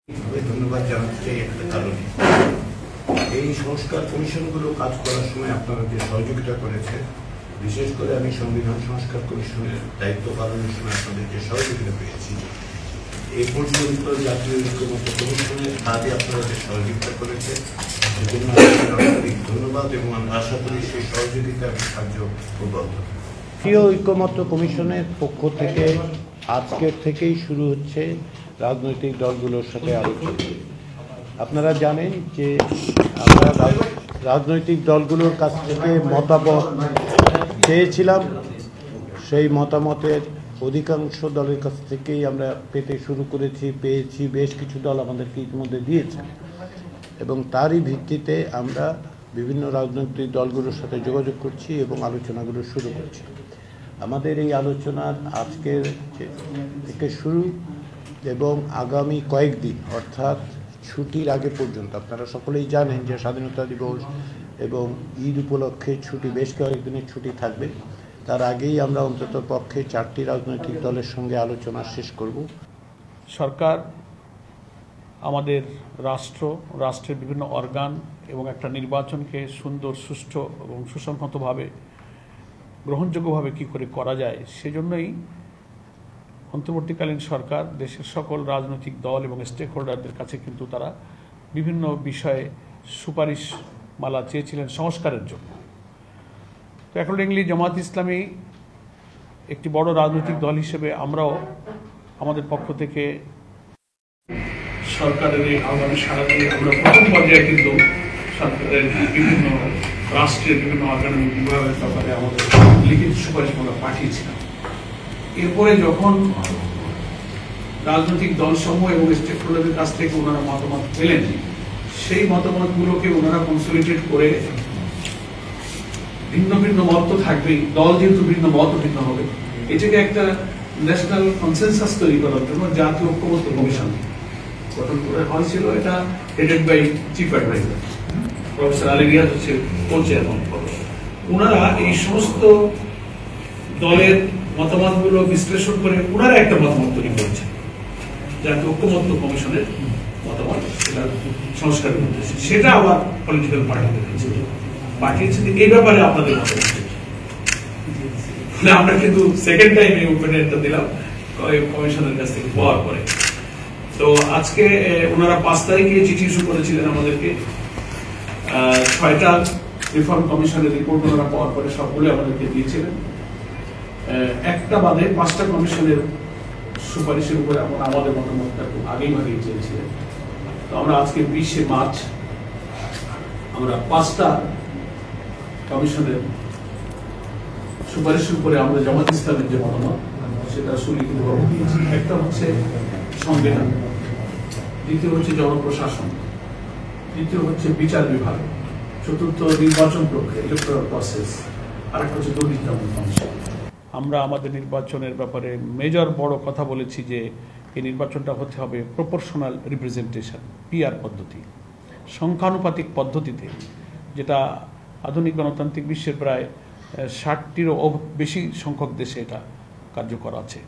ধন্যবাদ জানাতে চাই একটা কারণে, এই সংস্কার কমিশনগুলো কাজ করার সময় আপনারা যে সহযোগিতা করেছে, বিশেষ করে আমি সংবিধান সংস্কার কমিশনের দায়িত্ব পালনের সময় আপনাদের যে সহযোগিতা পেয়েছি, এই পর্যন্ত জাতীয় ঐক্যমত্য কমিশনের কাজে আপনারা যে সহযোগিতা করেছে সেজন্য আন্তরিক ধন্যবাদ এবং আমরা আশা করি সেই সহযোগিতার সাহায্য অব্যাহত। জাতীয় ঐক্যমত্য কমিশনের পক্ষ থেকে আজকের থেকেই শুরু হচ্ছে রাজনৈতিক দলগুলোর সাথে আলোচনা। আপনারা জানেন যে আমরা রাজনৈতিক দলগুলোর কাছ থেকে মতামত চেয়েছিলাম, সেই মতামতের অধিকাংশ দলের কাছ থেকেই আমরা পেতে শুরু পেয়েছি। বেশ কিছু দল আমাদেরকে ইতিমধ্যে দিয়েছে এবং তারই ভিত্তিতে আমরা বিভিন্ন রাজনৈতিক দলগুলোর সাথে যোগাযোগ করছি এবং আলোচনাগুলো শুরু করছি। আমাদের এই আলোচনার আজকের থেকে শুরু এবং আগামী কয়েকদিন অর্থাৎ ছুটির আগে পর্যন্ত, আপনারা সকলেই জানেন যে স্বাধীনতা দিবস এবং ঈদ উপলক্ষে ছুটি, বেশ কয়েকদিনের ছুটি থাকবে। তার আগেই আমরা অন্তত পক্ষে 4টি রাজনৈতিক দলের সঙ্গে আলোচনা শেষ করব। সরকার আমাদের রাষ্ট্রের বিভিন্ন অর্গান এবং একটা নির্বাচনকে সুন্দর, সুষ্ঠু এবং সুসংহতভাবে গ্রহণযোগ্যভাবে কী করে করা যায়, সেজন্যই অন্তর্বর্তীকালীন সরকার দেশের সকল রাজনৈতিক দল এবং স্টেক হোল্ডারদের কাছে কিন্তু তারা বিভিন্ন বিষয়ে সুপারিশ মালা চেয়েছিলেন সংস্কারের জন্য। তো অ্যাকর্ডিংলি জামাত ইসলামী একটি বড় রাজনৈতিক দল হিসেবে আমরাও আমাদের পক্ষ থেকে সরকারের এই আহ্বানে সাড়া দিয়ে আমরা প্রথম পর্যায়ে কিন্তু সরকারের বিভিন্ন রাষ্ট্রের বিভিন্ন অর্গান বিভাগের ব্যাপারে আমাদের লিখিত সুপারিশ আমরা পাঠিয়েছিলাম। এরপরে যখন রাজনৈতিক দলসমূহ এবং স্টেক হোল্ডারদের কাছ থেকে ওনারা মতামত পেলেন, সেই মতামতগুলোকে ওনারা কনসলিডেট করে ভিন্ন ভিন্ন মত তো থাকবেই, দল যেহেতু ভিন্ন মত ভিন্ন হবে, এটাকে একটা ন্যাশনাল কনসেনসাস তৈরি করার জন্য জাতীয় ঐক্যমত্য কমিশন গঠন করা হয়েছিল। এটা headed by chief advisor professor Ali Riaz হচ্ছে কো-চেয়ারম্যান। ওনারা এই সমস্ত দলের মতামতগুলো বিশ্লেষণ করে ওনারা একটা মতামত তৈরি করেছেন, জাতীয় ঐক্যমত্য কমিশনের মতামত, সেটা সংস্কারের উদ্দেশ্যে। সেটা আবার পলিটিক্যাল পার্টিতে পাঠিয়েছে। এই ব্যাপারে আপনাদের মতামত আমরা কিন্তু সেকেন্ড টাইম এই ওপিনিয়নটা দিলাম কমিশনের কাছ থেকে পাওয়ার পরে। তো আজকে ওনারা 5 তারিখে চিঠি ইস্যু করেছিলেন আমাদেরকে। 6টা রিফর্ম কমিশনের রিপোর্ট ওনারা পাওয়ার পরে সবগুলো আমাদেরকে দিয়েছিলেন। একটা বাদে 5টা কমিশনের সুপারিশের উপরে আমাদের মতামতটা খুব আগেই চেয়েছিলেন। তো আমরা আজকে 20শে মার্চ আমরা 5টা কমিশনের সুপারিশের উপরে আমরা জামাত ইসলামের যে মতামত সেটা সুলিখিতভাবে দিয়েছি। একটা হচ্ছে সংবিধান, দ্বিতীয় হচ্ছে জনপ্রশাসন, তৃতীয় হচ্ছে বিচার বিভাগ, চতুর্থ নির্বাচন প্রক্রিয়া, ইলেকটোরাল প্রসেস, আর একটা হচ্ছে দুর্নীতি দমন কমিশন। আমরা আমাদের নির্বাচনের ব্যাপারে মেজর বড় কথা বলেছি যে এই নির্বাচনটা হতে হবে প্রপোর্শনাল রিপ্রেজেন্টেশন, পিআর পদ্ধতি, সংখ্যানুপাতিক পদ্ধতিতে, যেটা আধুনিক গণতান্ত্রিক বিশ্বের প্রায় 60টিরও বেশি সংখ্যক দেশে এটা কার্যকর আছে।